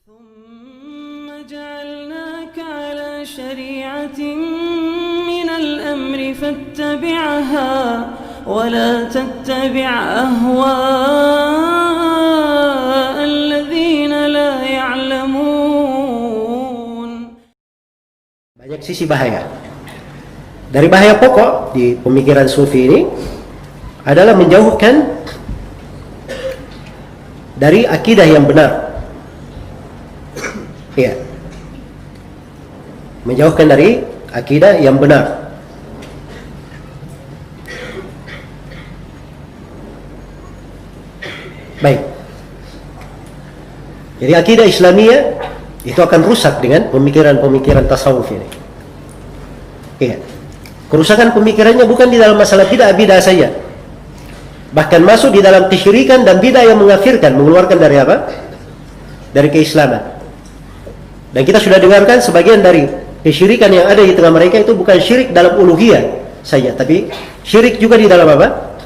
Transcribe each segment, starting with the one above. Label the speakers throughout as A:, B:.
A: ثم جعلناك على شريعة من الأمر فاتبعها ولا تتبع أهواء الذين لا يعلمون.
B: Banyak sisi bahaya. Dari bahaya pokok di pemikiran sufi ini adalah menjauhkan dari akidah yang benar. Iya. Menjauhkan dari akidah yang benar. Baik. Jadi akidah Islamiyah itu akan rusak dengan pemikiran-pemikiran tasawuf ini. Iya. Kerusakan pemikirannya bukan di dalam masalah bid'ah saja. Bahkan masuk di dalam kesyirikan dan bid'ah yang mengkafirkan, mengeluarkan dari apa? Dari keislaman. Dan kita sudah dengarkan sebagian dari kesyirikan yang ada di tengah mereka itu bukan syirik dalam uluhiyah saja, tapi syirik juga di dalam apa?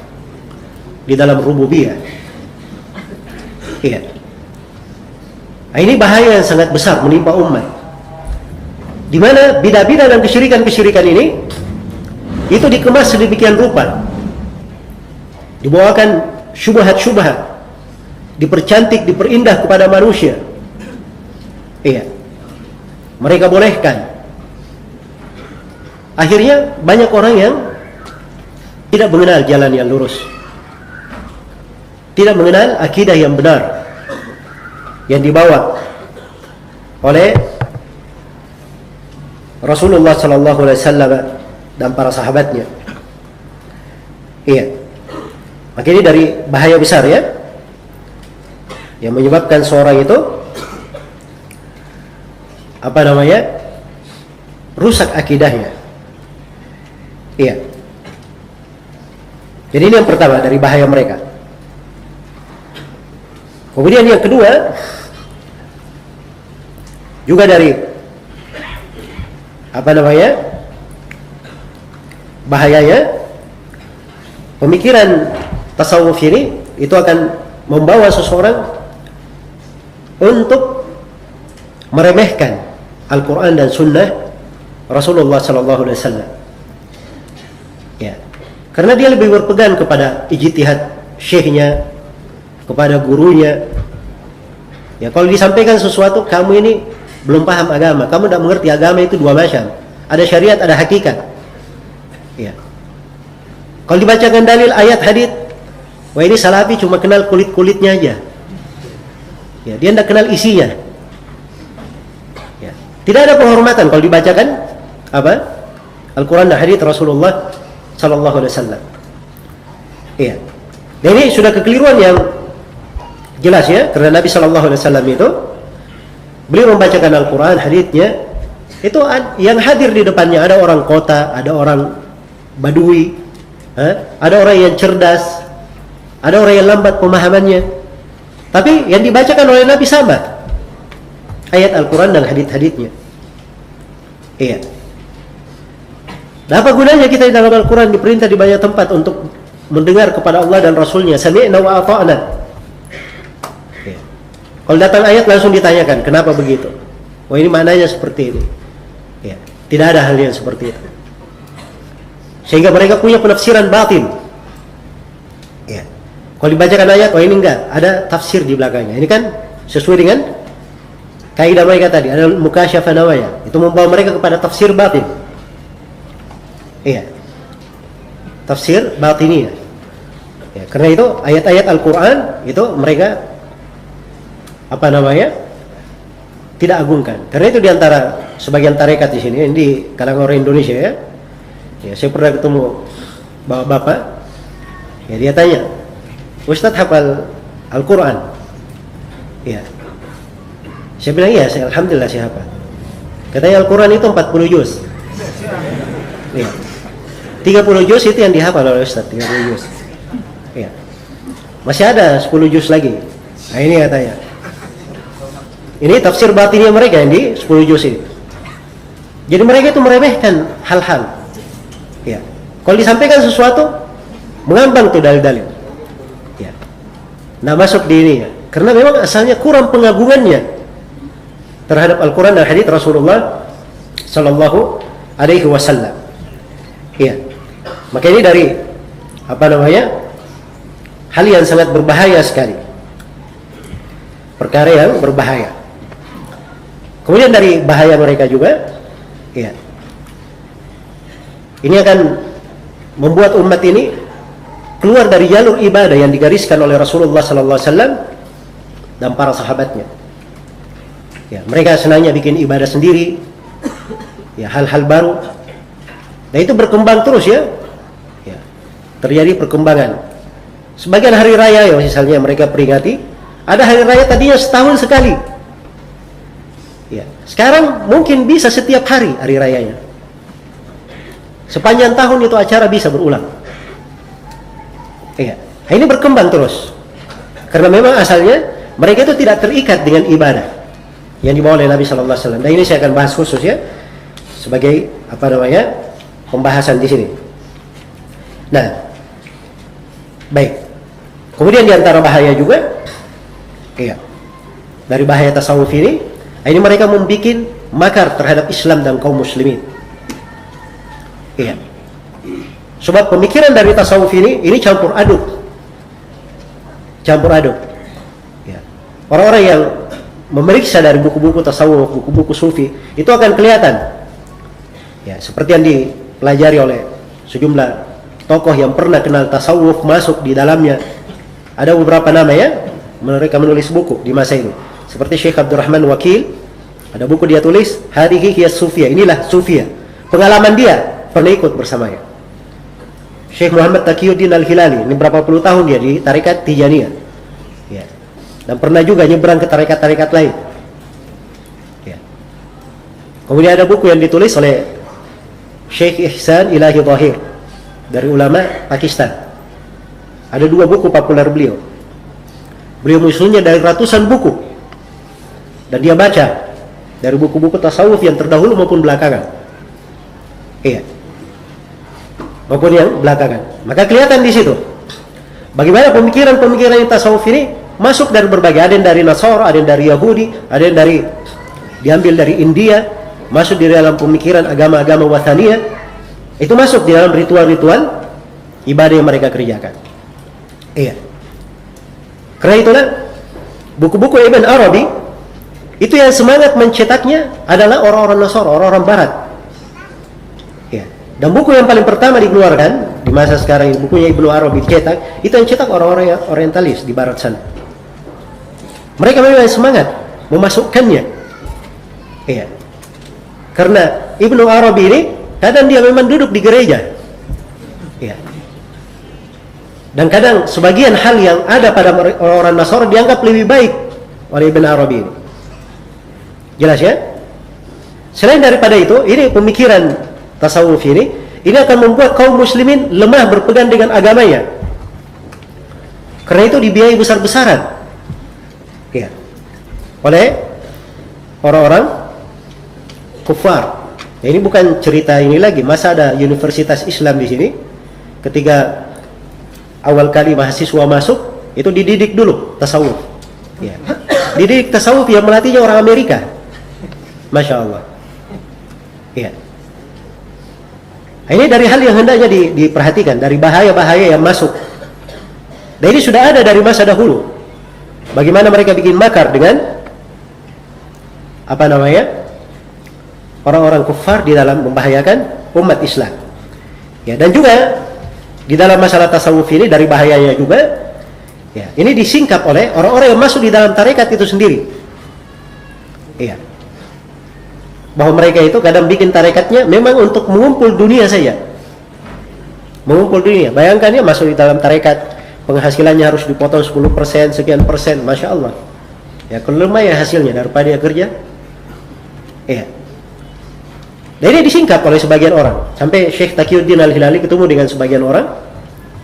B: Di dalam rububiyah. Iya. Nah, ini bahaya yang sangat besar menimpa umat. Di mana bid'ah-bid'ah dan kesyirikan-kesyirikan ini itu dikemas sedemikian rupa, dibawakan syubhat-syubhat, dipercantik, diperindah kepada manusia. Iya. Mereka bolehkan. Akhirnya banyak orang yang tidak mengenal jalan yang lurus, tidak mengenal akidah yang benar yang dibawa oleh Rasulullah sallallahu alaihi wasallam dan para sahabatnya. Iya. Maka ini dari bahaya besar ya, yang menyebabkan seorang itu rusak akidahnya. Iya. Jadi ini yang pertama dari bahaya mereka. Kemudian yang kedua juga dari bahayanya pemikiran tasawuf ini itu akan membawa seseorang untuk meremehkan Al-Quran dan Sunnah Rasulullah Sallallahu Alaihi Wasallam. Ya, karena dia lebih berpegang kepada ijtihad syekhnya, kepada gurunya. Ya, kalau disampaikan sesuatu, kamu ini belum paham agama, kamu tidak mengerti agama itu dua macam. Ada syariat, ada hakikat. Ya. Kalau dibacakan dalil ayat hadits, wah ini salafi cuma kenal kulit-kulitnya aja. Ya, dia tidak kenal isinya. Ya. Tidak ada penghormatan kalau dibacakan Al-Quran dan hadits Rasulullah Sallallahu Alaihi Wasallam. Iya. Dan ini sudah kekeliruan yang jelas ya, karena Nabi Sallallahu Alaihi Wasallam itu beliau membacakan Al-Quran, haditsnya itu yang hadir di depannya ada orang kota, ada orang badui, ada orang yang cerdas, ada orang yang lambat pemahamannya. Tapi yang dibacakan oleh Nabi sama ayat Al-Quran dan hadits-haditsnya. Iya. Dan apa gunanya kita di dalam Al-Quran diperintah di banyak tempat untuk mendengar kepada Allah dan Rasulnya, sami'na wa ata'na. Iya. Kalau datang ayat langsung ditanyakan kenapa begitu. Wah ini maknanya seperti ini. Iya. Tidak ada hal yang seperti itu. Sehingga mereka punya penafsiran batin. Iya. Kalau dibacakan ayat, oh ini enggak, ada tafsir di belakangnya. Ini kan sesuai dengan kaidah mereka tadi, ada mukasyafah namanya. Itu membawa mereka kepada tafsir batin. Iya. Tafsir batiniyah. Ya, karena itu ayat-ayat Al-Quran itu mereka tidak agungkan. Karena itu diantara sebagian tarekat di sini, di kalangan orang Indonesia ya. Ya, saya pernah ketemu bapak-bapak. Ya, dia tanya, Ustadz hafal Al-Quran? Ya. Saya bilang iya, alhamdulillah saya hafal. Katanya Al-Quran itu 40 juz. Ya. 30 juz itu yang dihafal oleh Ustadz, 30 juz. Ya. Masih ada 10 juz lagi. Nah ini katanya. Ini tafsir batinnya mereka yang di 10 juz ini. Jadi mereka itu meremehkan hal-hal. Ya. Kalau disampaikan sesuatu, mengambang tuh dalil-dalil. Ya. Nah masuk di ini ya. Karena memang asalnya kurang pengagungannya terhadap Al-Quran dan hadits Rasulullah Sallallahu Alaihi Wasallam. Ya, maka ini dari hal yang sangat berbahaya sekali, perkara yang berbahaya. Kemudian dari bahaya mereka juga, ya, ini akan membuat umat ini keluar dari jalur ibadah yang digariskan oleh Rasulullah Sallallahu Alaihi Wasallam dan para sahabatnya. Ya, mereka senangnya bikin ibadah sendiri, ya, hal-hal baru. Nah, itu berkembang terus ya. Ya, terjadi perkembangan. Sebagian hari raya ya misalnya mereka peringati, ada hari raya tadinya setahun sekali. Ya, sekarang mungkin bisa setiap hari rayanya. Sepanjang tahun itu acara bisa berulang. Ya, nah, ini berkembang terus. Karena memang asalnya mereka itu tidak terikat dengan ibadah yang dibawa oleh Nabi Sallallahu Alaihi Wasallam. Dan ini saya akan bahas khusus ya sebagai pembahasan di sini. Nah, baik. Kemudian di antara bahaya juga, ya, dari bahaya tasawuf ini mereka membuat makar terhadap Islam dan kaum muslimin. Iya. Sebab pemikiran dari tasawuf ini campur aduk. Campur aduk. Ya. Orang-orang yang memeriksa dari buku-buku tasawuf, buku-buku sufi, itu akan kelihatan. Ya, seperti yang dipelajari oleh sejumlah tokoh yang pernah kenal tasawuf masuk di dalamnya. Ada beberapa nama ya, mereka menulis buku di masa itu. Seperti Syekh Abdurrahman Wakil, ada buku dia tulis, Hadihi Hiya Sufiyah, inilah Sufiyah. Pengalaman dia pernah ikut bersamanya. Syekh Muhammad Taqiyuddin Al-Hilali, ini berapa puluh tahun dia di tarekat Tijaniyah. Ya. Dan pernah juga nyebrang ke tarekat-tarekat lain. Ya. Kemudian ada buku yang ditulis oleh Syekh Ihsan Ilahi Zahir dari ulama Pakistan. Ada 2 buku populer beliau. Beliau menyusunnya dari ratusan buku. Dan dia baca dari buku-buku tasawuf yang terdahulu maupun belakangan. Iya. Maupun yang belakangan. Maka kelihatan di situ bagaimana pemikiran-pemikiran yang tasawuf ini masuk dari berbagai, ada yang dari Nasara, ada yang dari Yahudi, ada yang diambil dari India, masuk di dalam pemikiran agama-agama wathaniyah. Itu masuk di dalam ritual-ritual ibadah yang mereka kerjakan. Iya. Karena itulah buku-buku Ibn Arabi itu yang semangat mencetaknya adalah orang-orang Nasara, orang-orang Barat. Ya. Dan buku yang paling pertama dikeluarkan di masa sekarang, bukunya Ibn Arabi dicetak, itu yang cetak orang-orang yang orientalis di Barat sana. Mereka memang semangat memasukkannya. Iya. Karena Ibn Arabi ini kadang dia memang duduk di gereja. Iya. Dan kadang sebagian hal yang ada pada orang-orang Nasara dianggap lebih baik oleh Ibn Arabi ini. Jelas ya? Selain daripada itu, ini pemikiran tasawuf ini akan membuat kaum muslimin lemah berpegang dengan agamanya. Karena itu dibiayai besar-besaran. Ya. Oleh orang-orang kufar. Ya, ini bukan cerita ini lagi, masa ada universitas Islam di sini. Ketika awal kali mahasiswa masuk, itu dididik dulu tasawuf. Ya. Dididik tasawuf yang melatihnya orang Amerika. Masya Allah. Ya. Ini dari hal yang hendaknya diperhatikan, dari bahaya-bahaya yang masuk. Dan ini sudah ada dari masa dahulu. Bagaimana mereka bikin makar dengan orang-orang kufar di dalam membahayakan umat Islam. Ya, dan juga di dalam masalah tasawuf ini dari bahayanya juga, ya, ini disingkap oleh orang-orang yang masuk di dalam tarekat itu sendiri. Iya. Bahwa mereka itu kadang bikin tarekatnya memang untuk mengumpul dunia saja. Mengumpul dunia. Bayangkan ya, masuk di dalam tarekat, penghasilannya harus dipotong 10%, sekian persen, Masya Allah. Ya, kalau lumayan hasilnya daripada dia kerja. Iya. Dan ini disingkap oleh sebagian orang. Sampai Syekh Taqiyuddin Al-Hilali ketemu dengan sebagian orang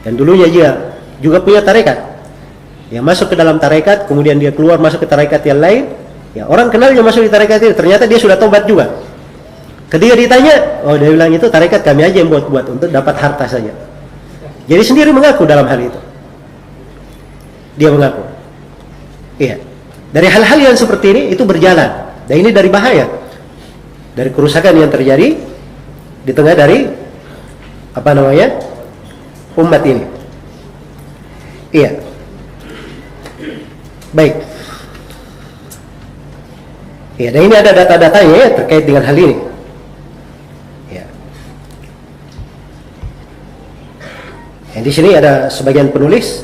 B: yang dulunya dia juga punya tarekat. Ya, masuk ke dalam tarekat, kemudian dia keluar masuk ke tarekat yang lain. Ya, orang kenalnya masuk di tarekat itu, ternyata dia sudah tobat juga. Ketika ditanya, oh dia bilang itu tarekat kami aja yang buat-buat untuk dapat harta saja. Jadi sendiri mengaku dalam hal itu. Dia mengaku. Iya. Dari hal-hal yang seperti ini itu berjalan. Dan ini dari bahaya, dari kerusakan yang terjadi di tengah dari umat ini. Iya. Baik. Ya, dan ini ada data-datanya ya terkait dengan hal ini. Ya. Dan di sini ada sebagian penulis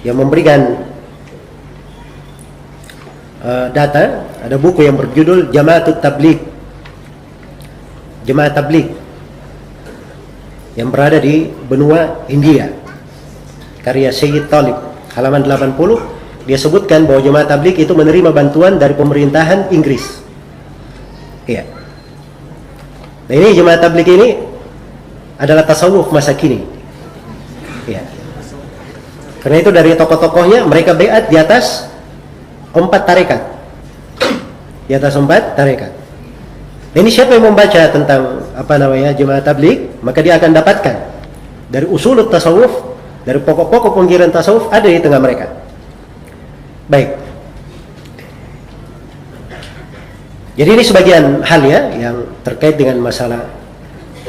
B: yang memberikan data. Ada buku yang berjudul Jamaat Tabligh yang berada di benua India, karya Sayyid Talib, halaman 80. Dia sebutkan bahwa Jamaat Tabligh itu menerima bantuan dari pemerintahan Inggris. Iya. Nah, ini Jamaat Tabligh ini adalah tasawuf masa kini. Iya. Karena itu dari tokoh-tokohnya mereka baiat di atas 4 tarekat. Di atas 4 tarekat. Nah, ini siapa yang membaca tentang Jamaat Tabligh, maka dia akan dapatkan dari usul tasawuf, dari pokok-pokok pengkiran tasawuf ada di tengah mereka. Baik. Jadi ini sebagian hal ya yang terkait dengan masalah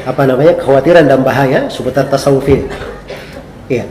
B: kekhawatiran dan bahaya seputar tasawuf ini. Iya.